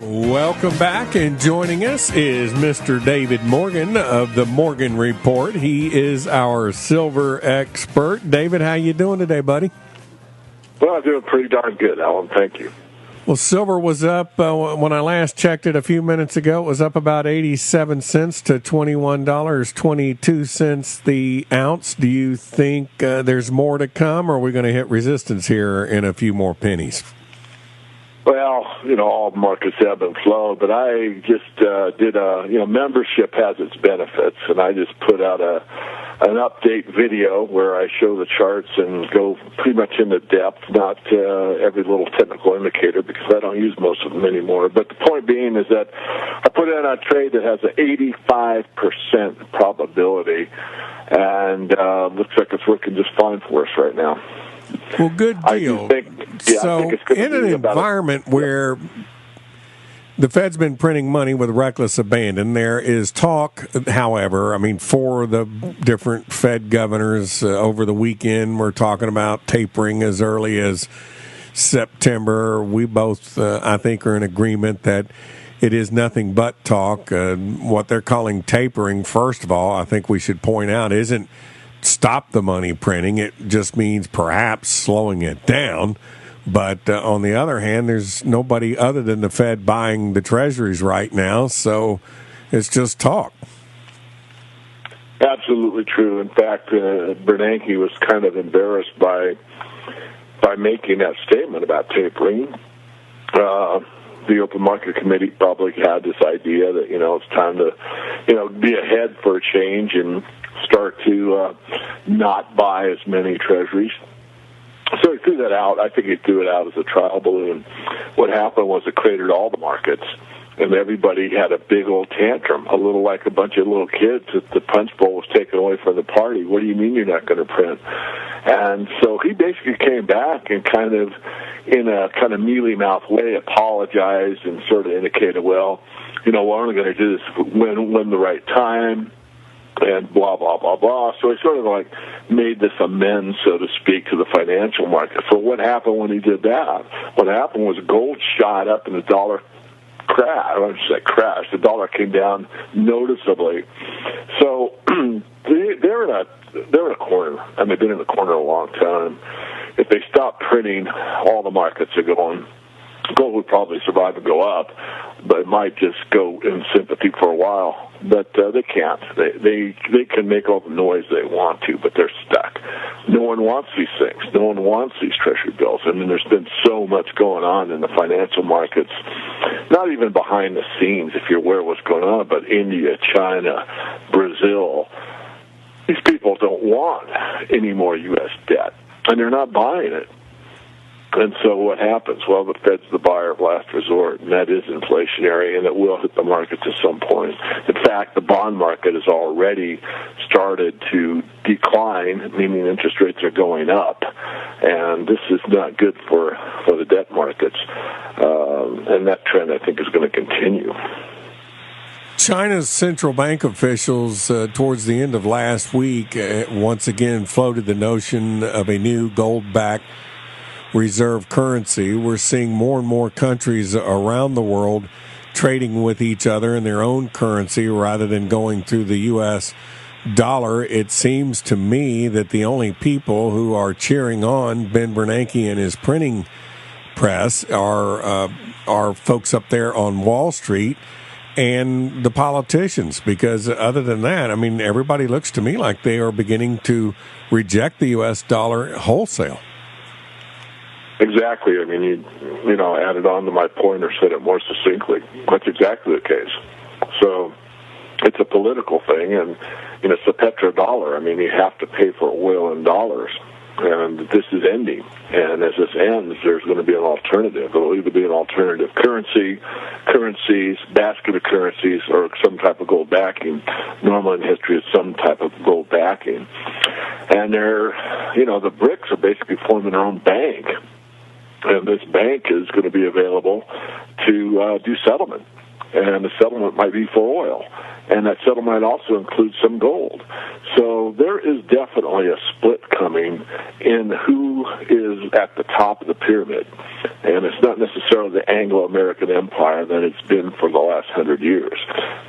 Welcome back, and joining us is Mr. David Morgan of the Morgan Report. He is our silver expert. David, how you doing today, buddy? Well, I'm doing pretty darn good, Alan. Thank you. Well, silver was up, when I last checked it a few minutes ago, it was up about 87 cents to $21.22 the ounce. Do you think there's more to come, or are we going to hit resistance here in a few more pennies? Well, all markets ebb and flow, but I just did membership has its benefits, and I just put out an update video where I show the charts and go pretty much into depth, not every little technical indicator, because I don't use most of them anymore. But the point being is that I put in a trade that has an 85% probability, and looks like it's working just fine for us right now. Well, good deal. So in an environment where the Fed's been printing money with reckless abandon, there is talk, however, for the different Fed governors over the weekend, we're talking about tapering as early as September. We both, I think, are in agreement that it is nothing but talk. What they're calling tapering, first of all, I think we should point out, isn't stop the money printing. It just means perhaps slowing it down. But on the other hand, there's nobody other than the Fed buying the treasuries right now, so it's just talk. Absolutely true. In fact, Bernanke was kind of embarrassed by making that statement about tapering. The Open Market Committee probably had this idea that, it's time to, be ahead for a change and start to not buy as many treasuries. So he threw that out. I think he threw it out as a trial balloon. What happened was it cratered all the markets, and everybody had a big old tantrum, a little like a bunch of little kids that the punch bowl was taken away from the party. What do you mean you're not going to print? And so he basically came back and kind of, in a kind of mealy-mouthed way, apologized and sort of indicated, well, we're only going to do this when the right time, and blah, blah, blah, blah. So he sort of like made this amends, so to speak, to the financial market. So what happened when he did that? What happened was gold shot up and the dollar crashed. I don't say crashed. The dollar came down noticeably. So they're in a corner, and they've been in a corner a long time. If they stop printing, all the markets are going. Gold would probably survive and go up, but it might just go in sympathy for a while. But they can't. They can make all the noise they want to, but they're stuck. No one wants these things. No one wants these treasury bills. There's been so much going on in the financial markets, not even behind the scenes, if you're aware of what's going on, but India, China, Brazil. These people don't want any more U.S. debt, and they're not buying it. And so what happens? Well, the Fed's the buyer of last resort, and that is inflationary, and it will hit the markets at some point. In fact, the bond market has already started to decline, meaning interest rates are going up, and this is not good for the debt markets. And that trend, I think, is going to continue. China's central bank officials, towards the end of last week, once again floated the notion of a new gold-backed reserve currency. We're seeing more and more countries around the world trading with each other in their own currency rather than going through the U.S. dollar. It seems to me that the only people who are cheering on Ben Bernanke and his printing press are folks up there on Wall Street and the politicians, because other than that, everybody looks to me like they are beginning to reject the U.S. dollar wholesale. Exactly. You added on to my point or said it more succinctly. That's exactly the case. So it's a political thing, and it's a petrodollar. You have to pay for oil in dollars, and this is ending. And as this ends, there's going to be an alternative. It'll either be an alternative currencies, basket of currencies, or some type of gold backing. Normally in history, it's some type of gold backing. And the BRICS are basically forming their own bank. And this bank is going to be available to do settlement. And the settlement might be for oil. and that settlement might also include some gold. So there is definitely a split coming in who is at the top of the pyramid, and it's not necessarily the Anglo-American Empire that it's been for the last 100 years,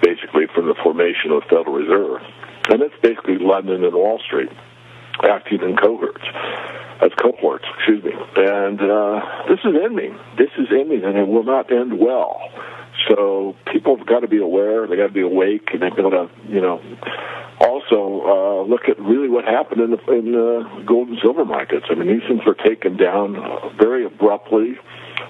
basically from the formation of the Federal Reserve. And it's basically London and Wall Street acting in cohorts. And this is ending. And it will not end well. So people have got to be aware. They got to be awake, and they've got to, also look at really what happened in the gold and silver markets. I mean, these things were taken down very abruptly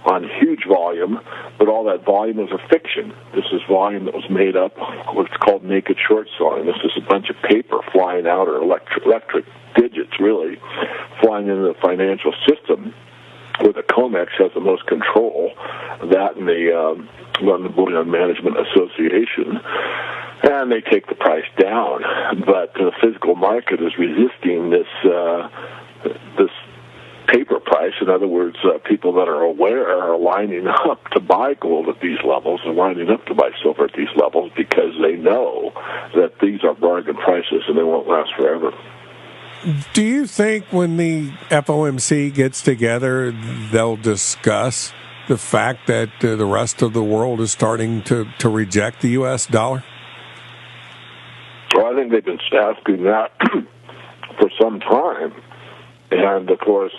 on huge volume, but all that volume was a fiction. This is volume that was made up, what's called naked short selling. This is a bunch of paper flying out, or electric digits, really, flying into the financial system, where the COMEX has the most control, that and the Bullion Management Association, and they take the price down. But the physical market is resisting this paper price. In other words, people that are aware are lining up to buy gold at these levels and lining up to buy silver at these levels because they know that these are bargain prices and they won't last forever. Do you think when the FOMC gets together, they'll discuss the fact that the rest of the world is starting to reject the U.S. dollar? Well, I think they've been asking that for some time. And, of course,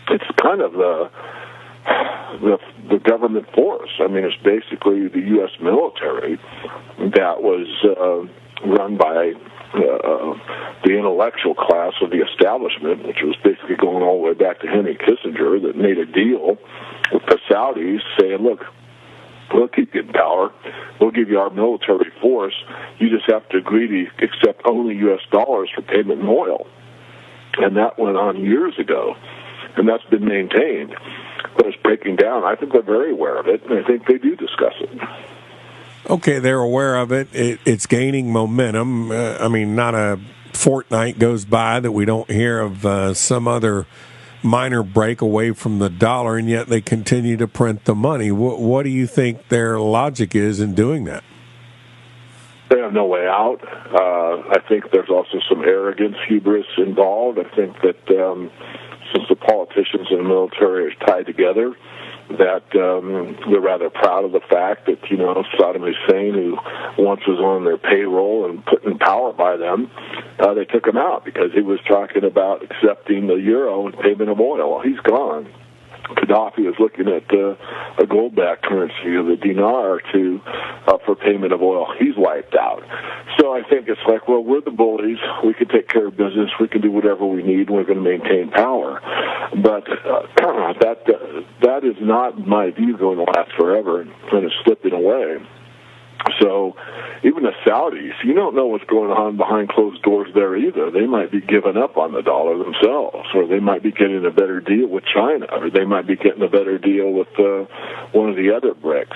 it's kind of the government force. I mean, it's basically the U.S. military that was run by the intellectual class of the establishment, which was basically going all the way back to Henry Kissinger, that made a deal with the Saudis saying, look, we'll keep you in power. We'll give you our military force. You just have to agree to accept only U.S. dollars for payment in oil. And that went on years ago, and that's been maintained. But it's breaking down. I think they're very aware of it, and I think they do discuss it. Okay, they're aware of it. It's gaining momentum. I mean, not a fortnight goes by that we don't hear of some other minor break away from the dollar, and yet they continue to print the money. What do you think their logic is in doing that? They have no way out. I think there's also some arrogance, hubris involved. I think that since the politicians and the military are tied together, that they're rather proud of the fact that, Saddam Hussein, who once was on their payroll and put in power by them, they took him out because he was talking about accepting the euro in payment of oil. Well, he's gone. Gaddafi is looking at a gold-backed currency, the dinar, for payment of oil. He's wiped out. So I think it's like, well, we're the bullies. We can take care of business. We can do whatever we need. We're going to maintain power. But that is not, in my view, going to last forever and kind of slipping away. So even the Saudis, you don't know what's going on behind closed doors there either. They might be giving up on the dollar themselves, or they might be getting a better deal with China, or they might be getting a better deal with one of the other BRICS.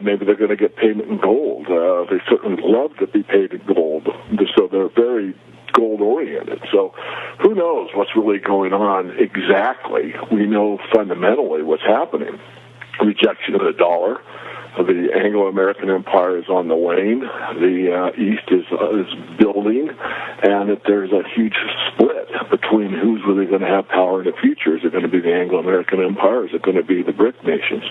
Maybe they're going to get payment in gold. They certainly love to be paid in gold, so they're very gold-oriented. So who knows what's really going on exactly. We know fundamentally what's happening. Rejection of the dollar. The Anglo-American Empire is on the wane. The East is building, and that there's a huge split between who's really going to have power in the future. Is it going to be the Anglo-American Empire? Is it going to be the BRIC nations?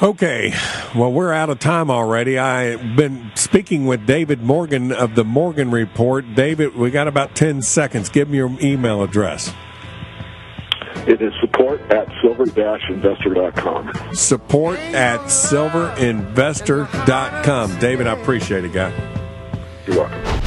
Okay, well, we're out of time already. I've been speaking with David Morgan of the Morgan Report. David, we got about 10 seconds. Give me your email address. It is support@silver-investor.com. Support@silverinvestor.com. David, I appreciate it, guy. You're welcome.